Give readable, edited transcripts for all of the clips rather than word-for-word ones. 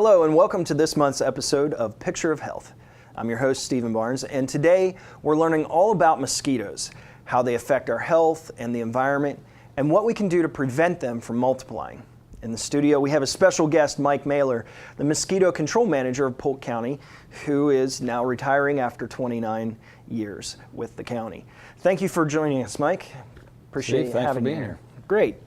Hello and welcome to this month's episode of Picture of Health. I'm your host, Stephen Barnes, and today we're learning all about mosquitoes, how they affect our health and the environment, and what we can do to prevent them from multiplying. In the studio, we have a special guest, Mike Mahler, the Mosquito Control Manager of Polk County, who is now retiring after 29 years with the county. Thank you for joining us, Mike. Appreciate having you here. Great.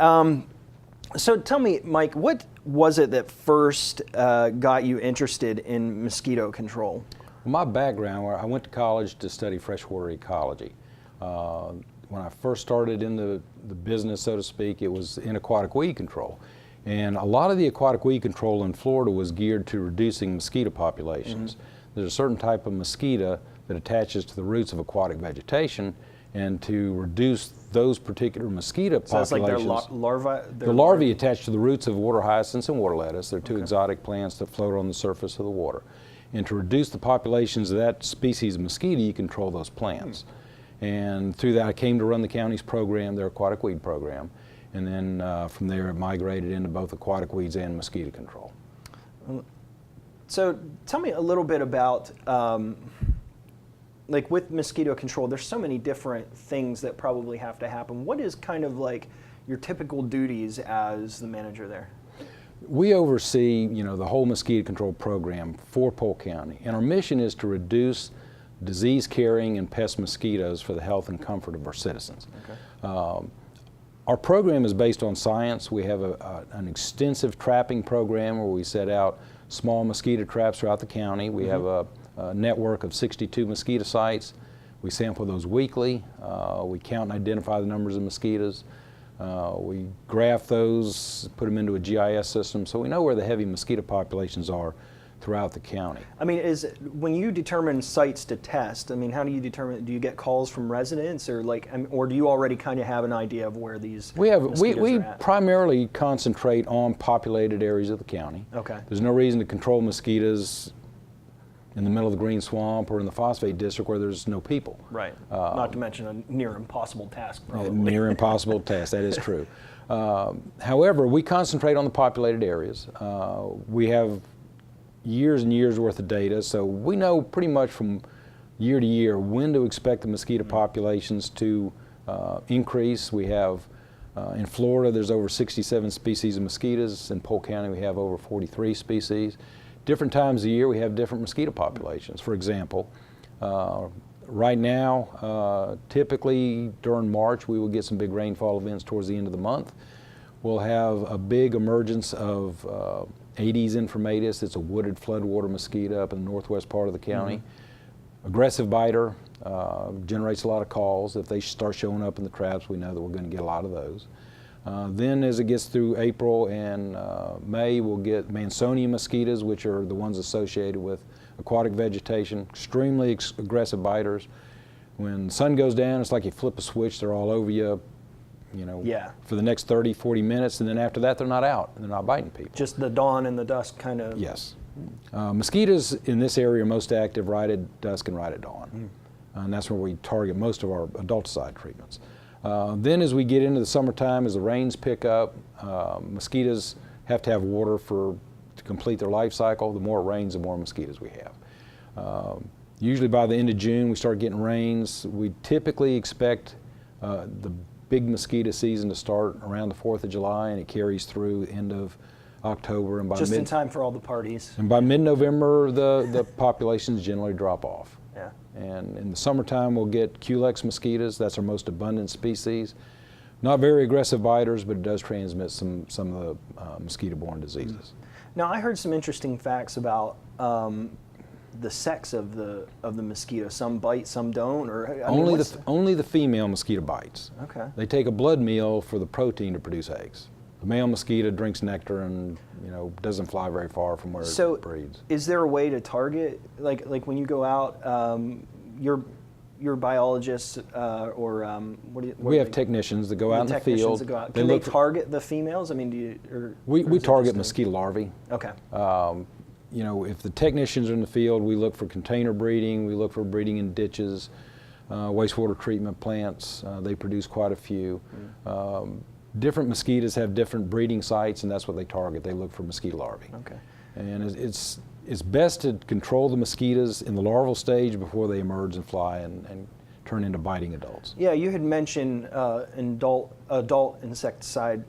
So tell me, Mike, what was it that first got you interested in mosquito control? Well, my background, I went to college to study freshwater ecology. When I first started in the business, so to speak, it was in aquatic weed control. And a lot of the aquatic weed control in Florida was geared to reducing mosquito populations. There's a certain type of mosquito that attaches to the roots of aquatic vegetation, and to reduce those particular mosquito populations. So that's like their larvae? The larvae attach to the roots of water hyacinths and water lettuce. They're two exotic plants that float on the surface of the water. And to reduce the populations of that species of mosquito, you control those plants. And through that, I came to run the county's program, their aquatic weed program. And then from there, it migrated into both aquatic weeds and mosquito control. So tell me a little bit about, like with mosquito control, there's so many different things that probably have to happen. What is kind of like your typical duties as the manager there? We oversee, the whole mosquito control program for Polk County, and our mission is to reduce disease-carrying and pest mosquitoes for the health and comfort of our citizens. Okay. Our program is based on science. We have an extensive trapping program where we set out small mosquito traps throughout the county. We have a network of 62 mosquito sites. We sample those weekly. We count and identify the numbers of mosquitoes. We graph those, put them into a GIS system, so we know where the heavy mosquito populations are throughout the county. I mean, when you determine sites to test, I mean, how do you determine, do you get calls from residents or or do you already kind of have an idea of where these mosquitoes we are at? Primarily concentrate on populated areas of the county. Okay. There's no reason to control mosquitoes in the middle of the green swamp or in the phosphate district where there's no people. Right. Not to mention a near impossible task, probably. Near impossible task, that is true. However, we concentrate on the populated areas. We have years and years worth of data, so we know pretty much from year to year when to expect the mosquito populations to increase. We have, in Florida, there's over 67 species of mosquitoes. In Polk County, we have over 43 species. Different times of the year, we have different mosquito populations. For example, right now, typically during March, we will get some big rainfall events towards the end of the month. We'll have a big emergence of Aedes infirmatus. It's a wooded floodwater mosquito up in the northwest part of the county. Aggressive biter, generates a lot of calls. If they start showing up in the traps, we know that we're going to get a lot of those. Then as it gets through April and May, we'll get Mansonia mosquitoes, which are the ones associated with aquatic vegetation, extremely aggressive biters. When the sun goes down, it's like you flip a switch, they're all over you, for the next 30, 40 minutes, and then after that, they're not out, and they're not biting people. Just the dawn and the dusk kind of? Yes. Mosquitoes in this area are most active right at dusk and right at dawn. And that's where we target most of our adulticide treatments. Then as we get into the summertime, as the rains pick up, mosquitoes have to have water to complete their life cycle. The more it rains, the more mosquitoes we have. Usually by the end of June, we start getting rains. We typically expect the big mosquito season to start around the 4th of July, and it carries through the end of October. And by just in time for all the parties. And by mid-November, the populations generally drop off. Yeah. And in the summertime, we'll get Culex mosquitoes. That's our most abundant species. Not very aggressive biters, but it does transmit some of the mosquito-borne diseases. Now, I heard some interesting facts about the sex of the mosquito. Some bite, some don't, or only the female mosquito bites. Okay. They take a blood meal for the protein to produce eggs. The male mosquito drinks nectar and doesn't fly very far from where it breeds. Is there a way to target, like when you go out, your biologists we have technitions that go out in the field. Can they target the females? I mean, we target mosquito larvae. Okay. If the technicians are in the field, we look for container breeding. We look for breeding in ditches, wastewater treatment plants. They produce quite a few. Different mosquitoes have different breeding sites, and that's what they target. They look for mosquito larvae. Okay. And it's best to control the mosquitoes in the larval stage before they emerge and fly and turn into biting adults. Yeah, you had mentioned adult insecticide.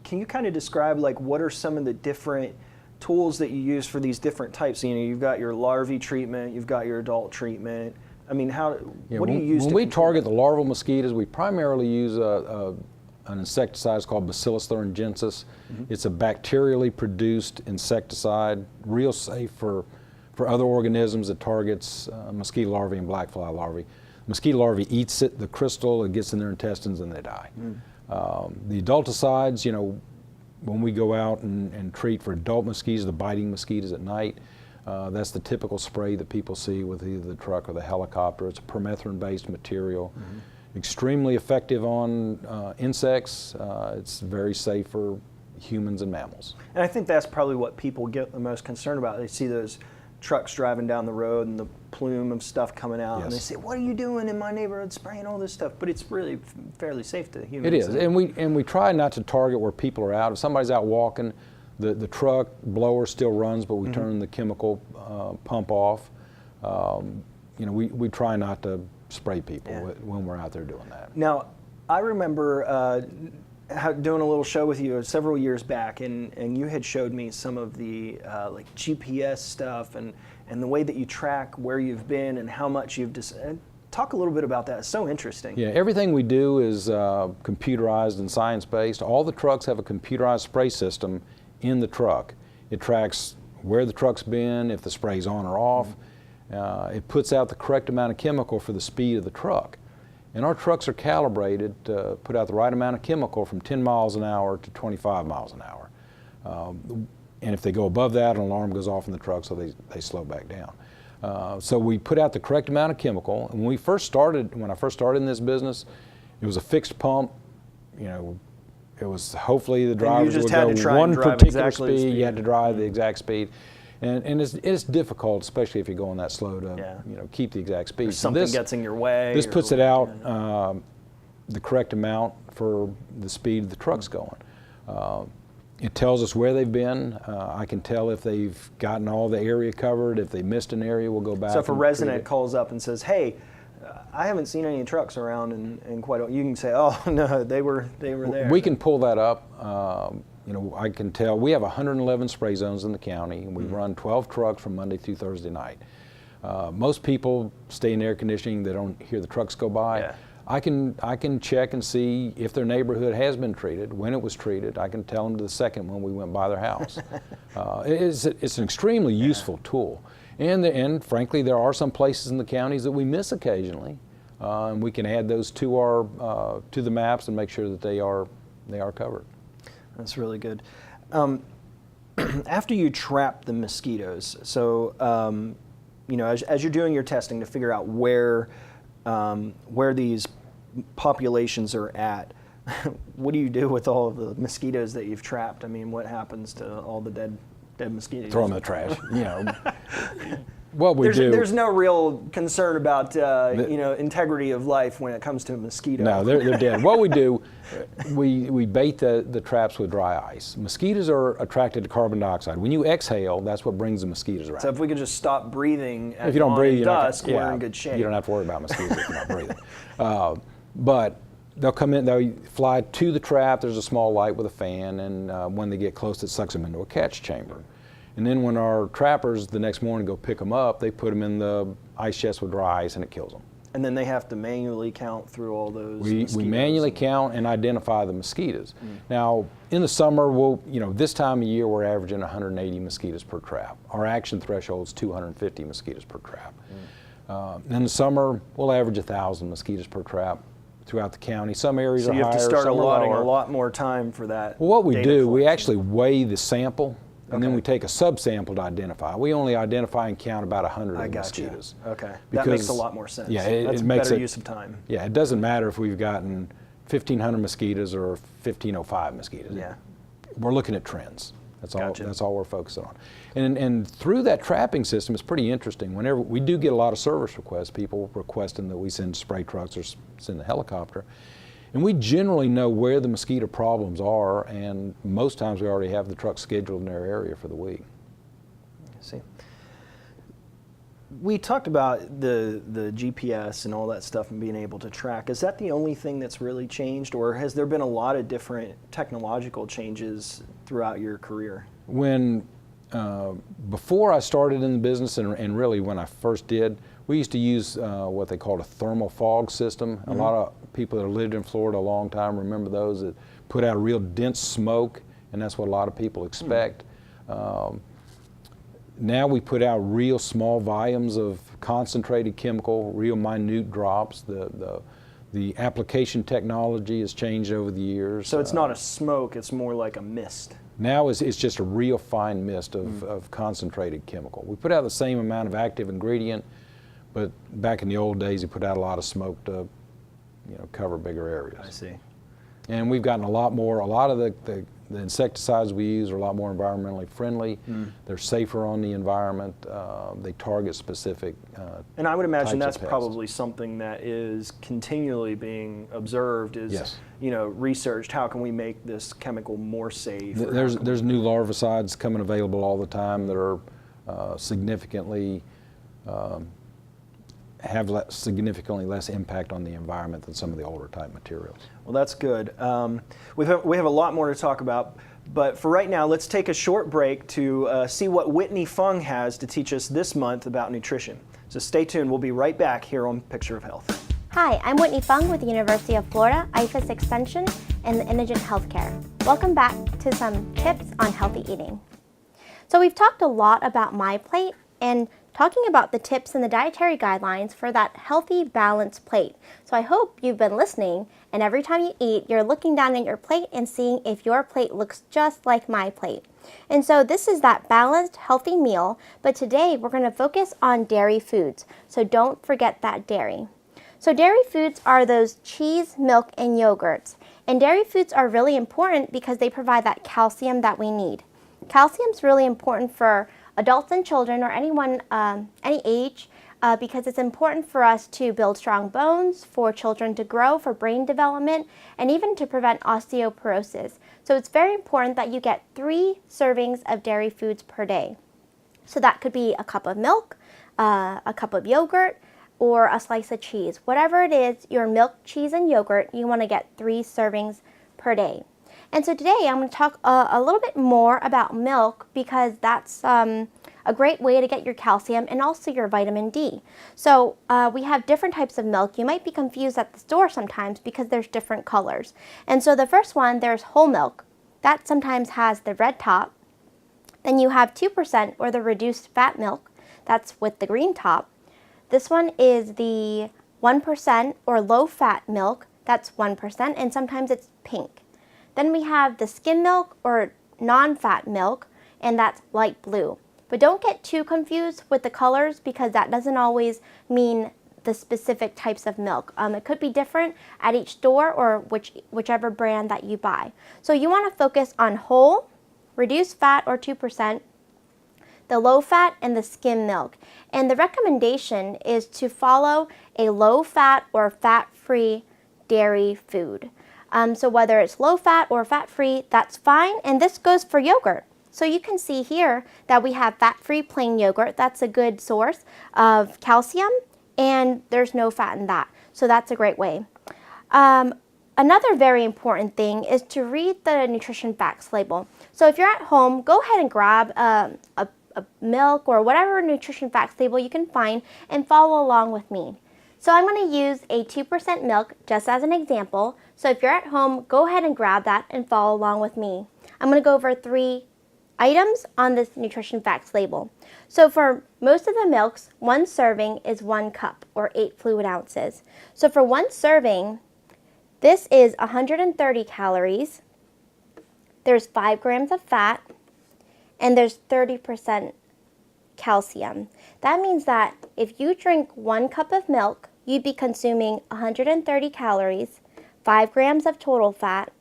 Can you kind of describe like what are some of the different tools that you use for these different types? You know, you've got your larvae treatment, you've got your adult treatment. I mean, what do you use? When we target the larval mosquitoes, we primarily use an insecticide called Bacillus thuringiensis. It's a bacterially produced insecticide, real safe for other organisms. It targets mosquito larvae and black fly larvae. Mosquito larvae eats it, the crystal, it gets in their intestines and they die. The adulticides, you know, when we go out and treat for adult mosquitoes, the biting mosquitoes at night, that's the typical spray that people see with either the truck or the helicopter. It's a permethrin-based material. Extremely effective on insects. It's very safe for humans and mammals. And I think that's probably what people get the most concerned about. They see those trucks driving down the road and the plume of stuff coming out, and they say, "What are you doing in my neighborhood spraying all this stuff?" But it's really fairly safe to humans. It is, and we try not to target where people are out. If somebody's out walking, the truck blower still runs, but we turn the chemical pump off. You know, we try not to spray people when we're out there doing that. Now, I remember doing a little show with you several years back, and you had showed me some of the like GPS stuff and the way that you track where you've been and how much you've talk a little bit about that. It's so interesting. Yeah, everything we do is computerized and science-based. All the trucks have a computerized spray system in the truck. It tracks where the truck's been, if the spray's on or off. It puts out the correct amount of chemical for the speed of the truck. And our trucks are calibrated to put out the right amount of chemical from 10 miles an hour to 25 miles an hour. And if they go above that, an alarm goes off in the truck, so they slow back down. So we put out the correct amount of chemical. And when I first started in this business, it was a fixed pump. You know, it was hopefully the drivers would go one particular speed. You had to drive the exact speed. And it's difficult, especially if you're going that slow to you know, keep the exact speed. Something gets in your way. This puts it out the correct amount for the speed the truck's going. It tells us where they've been. I can tell if they've gotten all the area covered. If they missed an area, we'll go back. So if a resident calls up and says, "Hey, I haven't seen any trucks around in quite a," you can say, "Oh no, they were there." We can pull that up. You know, I can tell we have 111 spray zones in the county, and we run 12 trucks from Monday through Thursday night. Most people stay in air conditioning; they don't hear the trucks go by. Yeah. I can check and see if their neighborhood has been treated, when it was treated. I can tell them to the second when we went by their house. It's an extremely useful tool, and frankly, there are some places in the counties that we miss occasionally, and we can add those to the maps and make sure that they are covered. That's really good. After you trap the mosquitoes, so you know, as you're doing your testing to figure out where these populations are at, what do you do with all of the mosquitoes that you've trapped? I mean, what happens to all the dead mosquitoes? Throw them in the trash. You know, what we do. There's no real concern about you know, integrity of life when it comes to a mosquito. No, they're dead. What we do, we bait the traps with dry ice. Mosquitoes are attracted to carbon dioxide. When you exhale, that's what brings the mosquitoes around. So if we could just stop breathing at if you don't breathe, dusk, we're in good shape. You don't have to worry about mosquitoes if you're not breathing. But they'll come in, they'll fly to the trap. There's a small light with a fan, and when they get close, it sucks them into a catch chamber. And then when our trappers the next morning go pick them up, they put them in the ice chest with dry ice, and it kills them. And then they have to manually count through all those mosquitoes. We manually count and identify the mosquitoes. Now, in the summer, you know, this time of year, we're averaging 180 mosquitoes per trap. Our action threshold is 250 mosquitoes per trap. In the summer, we'll average 1,000 mosquitoes per trap throughout the county. Some areas are higher, some are lower. So you have to start allotting a lot more time for that. Well, what we do, we actually weigh the sample, and then we take a subsample to identify. We only identify and count about 100 mosquitoes. Okay, that makes a lot more sense. Yeah, that's makes better use of time. Yeah, it doesn't matter if we've gotten 1,500 mosquitoes or 1,505 mosquitoes. Yeah, we're looking at trends. That's all. Gotcha. That's all we're focusing on. And through that trapping system, it's pretty interesting. Whenever we do get a lot of service requests, people requesting that we send spray trucks or send a helicopter. And we generally know where the mosquito problems are, and most times we already have the truck scheduled in their area for the week. See. We talked about the GPS and all that stuff and being able to track. Is that the only thing that's really changed, or has there been a lot of different technological changes throughout your career? When before I started in the business, and really when I first did, we used to use what they called a thermal fog system. A lot of people that lived in Florida a long time remember those, that put out a real dense smoke, and that's what a lot of people expect. Now we put out real small volumes of concentrated chemical, real minute drops. The application technology has changed over the years. So it's not a smoke, it's more like a mist. Now it's just a real fine mist of concentrated chemical. We put out the same amount of active ingredient, but back in the old days, we put out a lot of smoke to, cover bigger areas. I see. And we've gotten a lot of the insecticides we use are a lot more environmentally friendly. They're safer on the environment. They target specific and I would imagine types that's of probably something that is continually being observed, is Yes. Researched. How can we make this chemical more safe? There's new larvicides coming available all the time that are significantly significantly less impact on the environment than some of the older type materials. Well, that's good. We have a lot more to talk about, but for right now, let's take a short break to see what Whitney Fung has to teach us this month about nutrition. So stay tuned. We'll be right back here on Picture of Health. Hi, I'm Whitney Fung with the University of Florida, IFAS Extension, and the Indigent Healthcare. Welcome back to some tips on healthy eating. So we've talked a lot about My Plate and talking about the tips and the dietary guidelines for that healthy, balanced plate. So I hope you've been listening, and every time you eat, you're looking down at your plate and seeing if your plate looks just like My Plate. And so this is that balanced, healthy meal, but today we're going to focus on dairy foods. So don't forget that dairy. So dairy foods are those cheese, milk, and yogurts. And dairy foods are really important because they provide that calcium that we need. Calcium is really important for adults and children, or anyone, any age, because it's important for us to build strong bones, for children to grow, for brain development, and even to prevent osteoporosis. So it's very important that you get 3 servings of dairy foods per day. So that could be a cup of milk, a cup of yogurt, or a slice of cheese. Whatever it is, your milk, cheese, and yogurt, you want to get 3 servings per day. And so today I'm going to talk a little bit more about milk, because that's a great way to get your calcium and also your vitamin D. So we have different types of milk. You might be confused at the store sometimes because there's different colors. And so the first one, there's whole milk. That sometimes has the red top. Then you have 2% or the reduced fat milk. That's with the green top. This one is the 1% or low fat milk. That's 1%, and sometimes it's pink. Then we have the skim milk or non-fat milk, and that's light blue. But don't get too confused with the colors, because that doesn't always mean the specific types of milk. It could be different at each store or whichever brand that you buy. So you want to focus on whole, reduced fat or 2%, the low fat, and the skim milk. And the recommendation is to follow a low fat or fat-free dairy food. So whether it's low fat or fat-free, that's fine. And this goes for yogurt. So you can see here that we have fat-free plain yogurt. That's a good source of calcium, and there's no fat in that. So that's a great way. Another very important thing is to read the nutrition facts label. So if you're at home, go ahead and grab a milk or whatever nutrition facts label you can find and follow along with me. So I'm going to use a 2% milk just as an example. So if you're at home, go ahead and grab that and follow along with me. I'm going to go over 3 items on this nutrition facts label. So for most of the milks, 1 serving is 1 cup or 8 fluid ounces. So for 1 serving, this is 130 calories, there's 5 grams of fat, and there's 30% calcium. That means that if you drink 1 cup of milk, you'd be consuming 130 calories, 5 grams of total fat,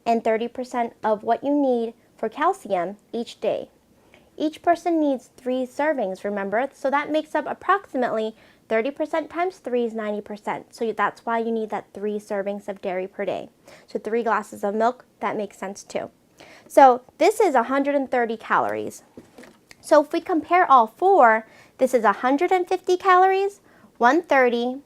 and 30% of what you need for calcium each day. Each person needs 3 servings, remember? So that makes up approximately 30% times 3 is 90%. So that's why you need that 3 servings of dairy per day. So 3 glasses of milk, that makes sense too. So this is 130 calories. So if we compare all four, this is 150 calories, 130,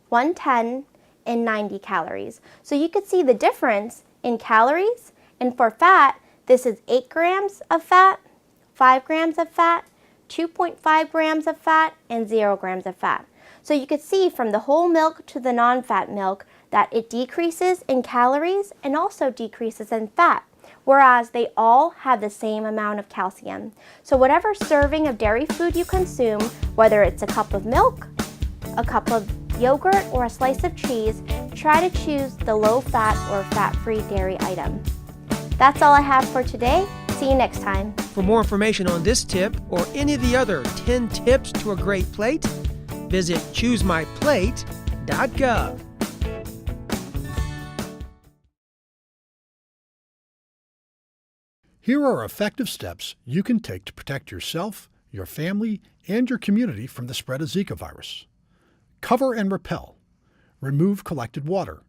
110, and 90 calories. So you could see the difference in calories. And for fat, this is 8 grams of fat, 5 grams of fat, 2.5 grams of fat, and 0 grams of fat. So you could see from the whole milk to the non-fat milk that it decreases in calories and also decreases in fat, whereas they all have the same amount of calcium. So whatever serving of dairy food you consume, whether it's a cup of milk, a cup of yogurt, or a slice of cheese, try to choose the low-fat or fat-free dairy item. That's all I have for today. See you next time. For more information on this tip or any of the other 10 tips to a great plate, visit choosemyplate.gov. Here are effective steps you can take to protect yourself, your family, and your community from the spread of Zika virus. Cover and repel. Remove collected water.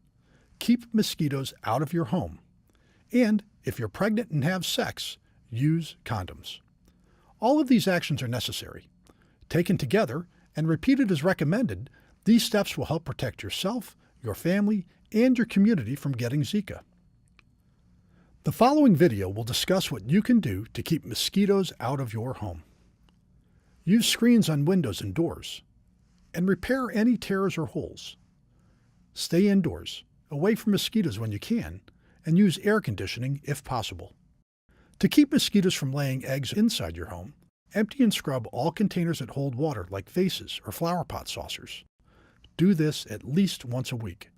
Keep mosquitoes out of your home. And if you're pregnant and have sex, use condoms. All of these actions are necessary. Taken together and repeated as recommended, these steps will help protect yourself, your family, and your community from getting Zika. The following video will discuss what you can do to keep mosquitoes out of your home. Use screens on windows and doors, and repair any tears or holes. Stay indoors, away from mosquitoes when you can, and use air conditioning if possible. To keep mosquitoes from laying eggs inside your home, empty and scrub all containers that hold water like vases or flower pot saucers. Do this at least once a week.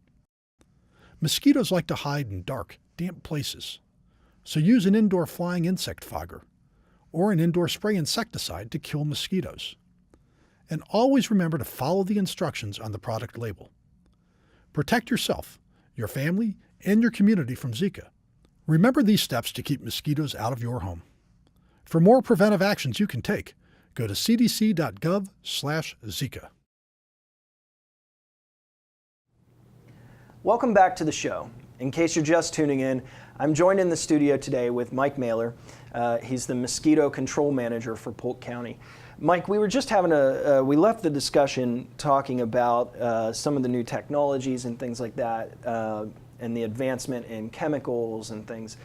Mosquitoes like to hide in dark, damp places, so use an indoor flying insect fogger or an indoor spray insecticide to kill mosquitoes. And always remember to follow the instructions on the product label. Protect yourself, your family, and your community from Zika. Remember these steps to keep mosquitoes out of your home. For more preventive actions you can take, go to cdc.gov/Zika. Welcome back to the show. In case you're just tuning in, I'm joined in the studio today with Mike Mahler. He's the Mosquito Control Manager for Polk County. Mike, we were just having we left the discussion talking about some of the new technologies and things like that, and the advancement in chemicals and things.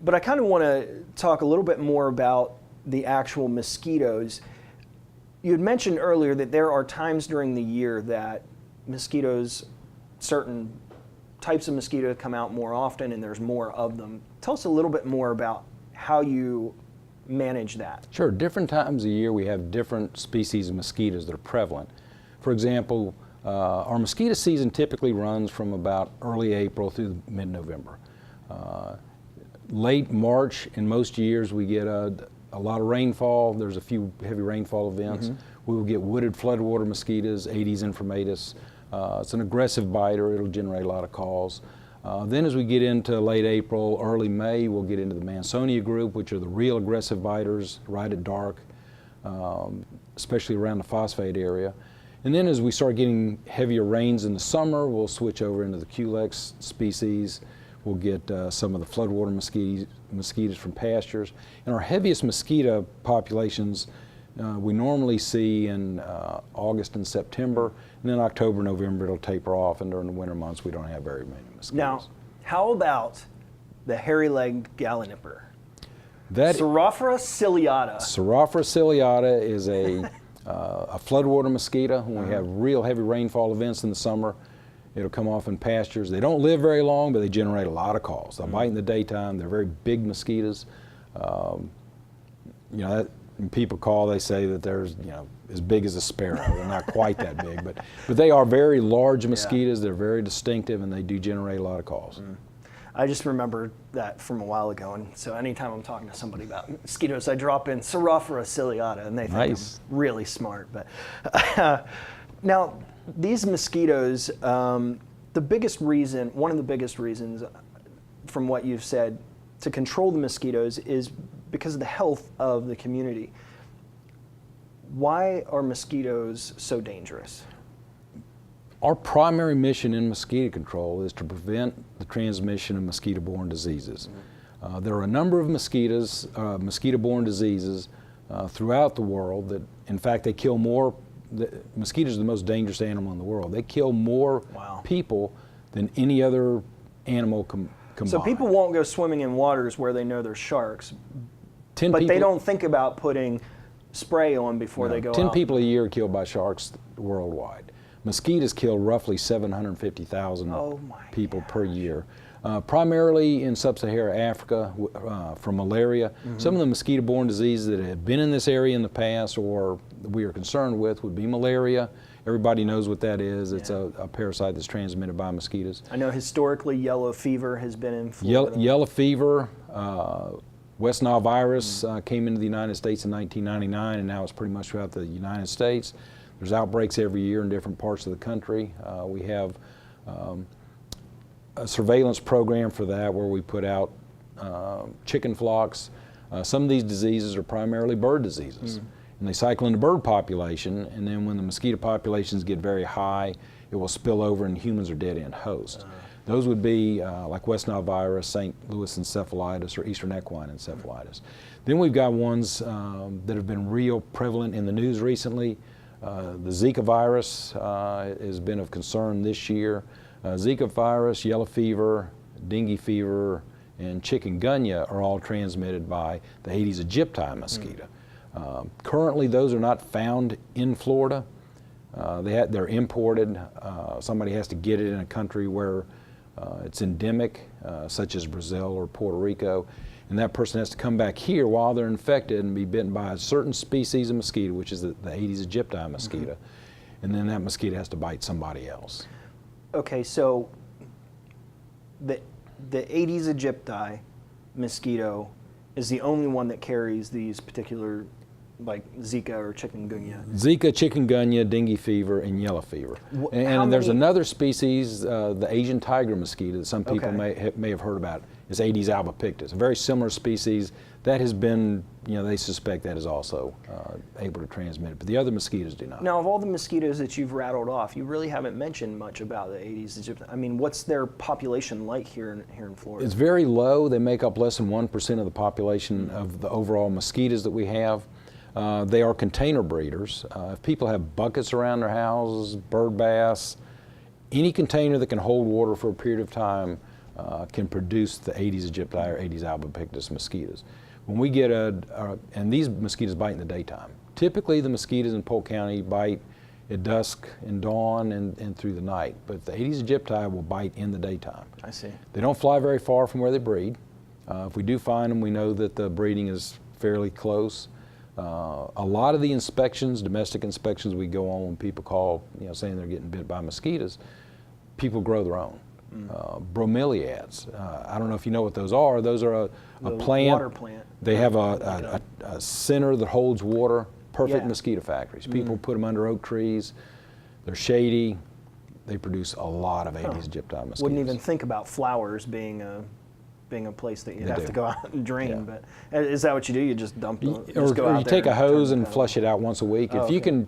But I kind of want to talk a little bit more about the actual mosquitoes. You had mentioned earlier that there are times during the year that mosquitoes, certain types of mosquitoes come out more often and there's more of them. Tell us a little bit more about how you manage that. Sure. Different times of year we have different species of mosquitoes that are prevalent. For example, our mosquito season typically runs from about early April through mid-November. Late March, in most years, we get a lot of rainfall. There's a few heavy rainfall events. Mm-hmm. We will get wooded floodwater mosquitoes, Aedes inflammatus. It's an aggressive biter. It'll generate a lot of calls. Then as we get into late April, early May, we'll get into the Mansonia group, which are the real aggressive biters right at dark, especially around the phosphate area. And then as we start getting heavier rains in the summer, we'll switch over into the Culex species. We'll get some of the floodwater mosquitoes from pastures. And our heaviest mosquito populations we normally see in August and September, and then October, November it'll taper off, and during the winter months we don't have very many mosquitoes. Now, how about the hairy-legged galliniper? That Pseudophora ciliata. Pseudophora ciliata is a floodwater mosquito. When we have real heavy rainfall events in the summer, it'll come off in pastures. They don't live very long, but they generate a lot of calls. They'll bite in the daytime. They're very big mosquitoes. When people call, they say that they're as big as a sparrow. They're not quite that big, but they are very large mosquitoes. Yeah. They're very distinctive, and they do generate a lot of calls. Mm. I just remember that from a while ago, and so anytime I'm talking to somebody about mosquitoes, I drop in Pseudophora ciliata, and they think nice. I'm really smart. But now, these mosquitoes, one of the biggest reasons, from what you've said, to control the mosquitoes is because of the health of the community. Why are mosquitoes so dangerous? Our primary mission in mosquito control is to prevent the transmission of mosquito-borne diseases. There are a number of mosquitoes, mosquito-borne diseases, throughout the world that, in fact, they kill more. Mosquitoes are the most dangerous animal in the world. They kill more people than any other animal combined. So people won't go swimming in waters where they know there's sharks, 10 but people, they don't think about putting spray on before they go 10 out. people a year are killed by sharks worldwide. Mosquitoes kill roughly 750,000 people per year, primarily in sub-Saharan Africa from malaria. Some of the mosquito-borne diseases that have been in this area in the past or we are concerned with would be malaria. Everybody knows what that is. It's a parasite that's transmitted by mosquitoes. I know historically yellow fever has been in Florida. Yellow fever, West Nile virus came into the United States in 1999, and now it's pretty much throughout the United States. There's outbreaks every year in different parts of the country. We have a surveillance program for that where we put out chicken flocks. Some of these diseases are primarily bird diseases. And they cycle in the bird population, and then when the mosquito populations get very high, it will spill over and humans are dead-end hosts. Those would be like West Nile virus, St. Louis encephalitis, or Eastern equine encephalitis. Then we've got ones that have been real prevalent in the news recently. The Zika virus has been of concern this year. Zika virus, yellow fever, dengue fever, and chikungunya are all transmitted by the Aedes aegypti mosquito. Currently, those are not found in Florida. They're imported. Somebody has to get it in a country where it's endemic, such as Brazil or Puerto Rico, and that person has to come back here while they're infected and be bitten by a certain species of mosquito, which is the Aedes aegypti mosquito, and then that mosquito has to bite somebody else. Okay, so the Aedes aegypti mosquito is the only one that carries these particular, like Zika or chikungunya. Zika, chikungunya, dengue fever, and yellow fever. And there's another species, the Asian tiger mosquito, that some people may have heard about. It's Aedes albopictus, a very similar species that has been, they suspect that is also able to transmit it, but the other mosquitoes do not. Now, of all the mosquitoes that you've rattled off, you really haven't mentioned much about the Aedes aegypti. I mean, what's their population like here in Florida? It's very low. They make up less than 1% of the population of the overall mosquitoes that we have. They are container breeders. If people have buckets around their houses, bird baths, any container that can hold water for a period of time can produce the Aedes aegypti or Aedes albopictus mosquitoes. When we get and these mosquitoes bite in the daytime. Typically the mosquitoes in Polk County bite at dusk and dawn and through the night, but the Aedes aegypti will bite in the daytime. I see. They don't fly very far from where they breed. If we do find them, we know that the breeding is fairly close. A lot of the inspections, domestic inspections we go on when people call, saying they're getting bit by mosquitoes, people grow their own. Bromeliads. I don't know if you know what those are. Those are a plant. Water plant. They have a center that holds water. Perfect mosquito factories. People put them under oak trees. They're shady. They produce a lot of Aedes aegypti mosquitoes. Wouldn't even think about flowers being a place that you have to go out and drain. But is that what you do? You just dump them? Or you take a hose and flush it out once a week. If you can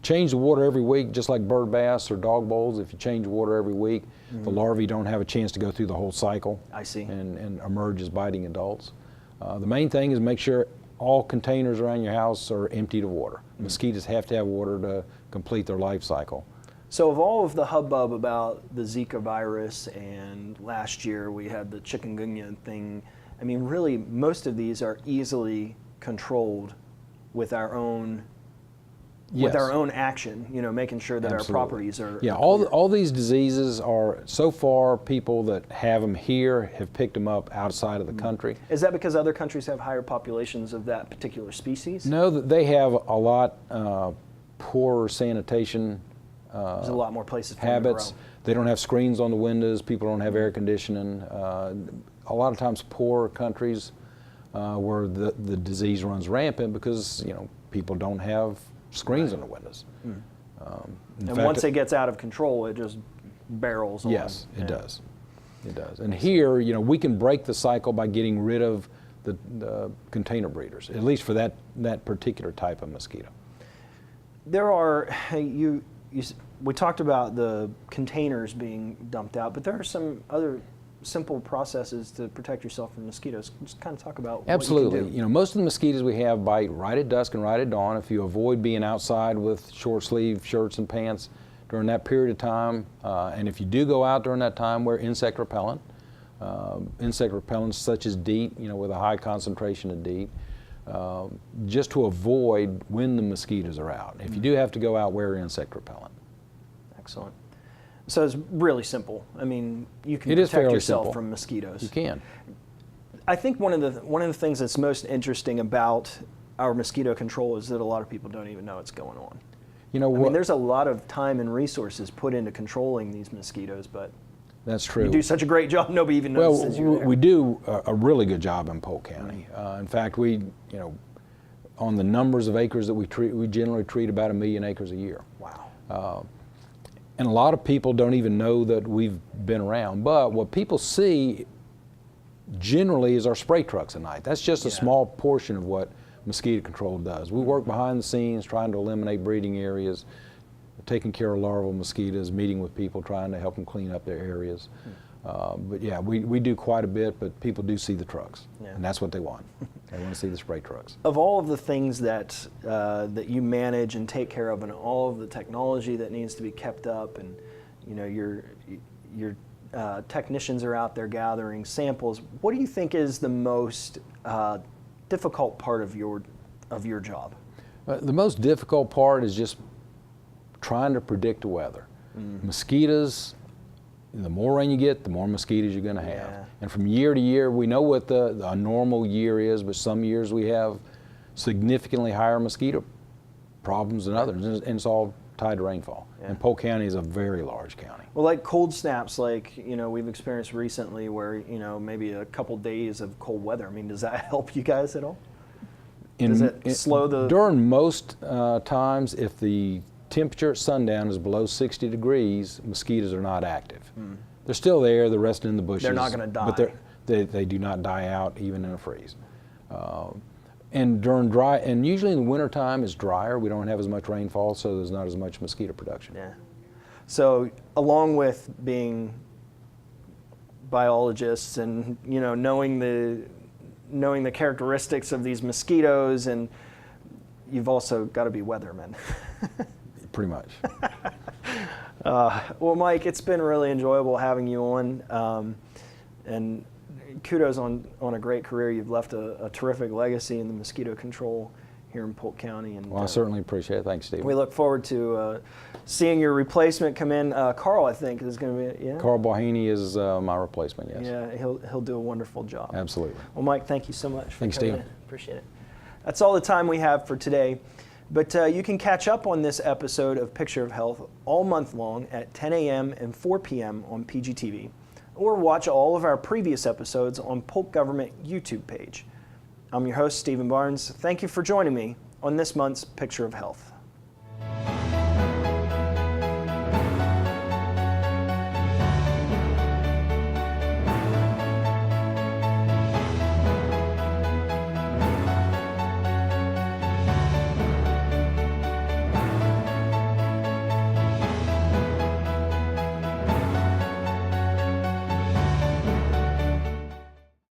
change the water every week, just like bird baths or dog bowls, if you change water every week, the larvae don't have a chance to go through the whole cycle. I see. And emerge as biting adults. The main thing is make sure all containers around your house are emptied of water. Mosquitoes have to have water to complete their life cycle. So of all of the hubbub about the Zika virus, and last year we had the chikungunya thing, I mean, really most of these are easily controlled with our own action, making sure that our properties are all these diseases are, so far, people that have them here have picked them up outside of the country. Is that because other countries have higher populations of that particular species? No, they have a lot poorer sanitation There's a lot more places for habits. them to grow. They don't have screens on the windows. People don't have air conditioning. A lot of times poor countries where the disease runs rampant because people don't have screens on the windows. And once it gets out of control, it just barrels on. Yes, it does. It does. And here, we can break the cycle by getting rid of the container breeders, at least for that particular type of mosquito. There are, we talked about the containers being dumped out, but there are some other simple processes to protect yourself from mosquitoes. Just kind of talk about Absolutely. what you can do. Most of the mosquitoes we have bite right at dusk and right at dawn. If you avoid being outside with short sleeve shirts and pants during that period of time, and if you do go out during that time, wear insect repellent. Insect repellents such as DEET, with a high concentration of DEET, just to avoid when the mosquitoes are out. If you do have to go out, wear insect repellent. Excellent. So it's really simple. I mean, you can It is protect fairly yourself simple. from mosquitoes. You can. I think one of the things that's most interesting about our mosquito control is that a lot of people don't even know what's going on. You know I what? mean, there's a lot of time and resources put into controlling these mosquitoes, but That's true. you do such a great job, nobody even Well, notices you're there. we do a really good job in Polk County. In fact, on the numbers of acres that we treat, we generally treat about 1 million acres a year. Wow. And a lot of people don't even know that we've been around. But what people see generally is our spray trucks at night. That's just a small portion of what mosquito control does. We work behind the scenes trying to eliminate breeding areas, taking care of larval mosquitoes, meeting with people, trying to help them clean up their areas. But yeah, we do quite a bit, but people do see the trucks, and that's what they want. They want to see the spray trucks. Of all of the things that that you manage and take care of, and all of the technology that needs to be kept up, and your technicians are out there gathering samples, what do you think is the most difficult part of your job? The most difficult part is just trying to predict the weather. Mosquitoes, the more rain you get, the more mosquitoes you're going to have. Yeah. And from year to year, we know what a normal year is, but some years we have significantly higher mosquito problems than others, and it's all tied to rainfall. Yeah. And Polk County is a very large county. Well, like cold snaps, like we've experienced recently, where maybe a couple days of cold weather. I mean, does that help you guys at all? Does it slow the? During most times, if the temperature at sundown is below 60 degrees, mosquitoes are not active. They're still there, they're resting in the bushes. They're not going to die. But they do not die out even in a freeze. And during dry, and usually in the wintertime it's drier, we don't have as much rainfall, so there's not as much mosquito production. Yeah. So along with being biologists and knowing the characteristics of these mosquitoes, and you've also got to be weathermen. Pretty much. Well, Mike, it's been really enjoyable having you on, and kudos on a great career. You've left a terrific legacy in the mosquito control here in Polk County. And Well, I certainly appreciate it. Thanks, Steve. we look forward to seeing your replacement come in. Carl, I think, is going to be, yeah? Carl Bohaney is my replacement, yes. Yeah, he'll do a wonderful job. Absolutely. Well, Mike, thank you so much for Thanks, coming Steve. in. Appreciate it. That's all the time we have for today. But you can catch up on this episode of Picture of Health all month long at 10 a.m. and 4 p.m. on PGTV, or watch all of our previous episodes on Polk Government YouTube page. I'm your host, Stephen Barnes. Thank you for joining me on this month's Picture of Health.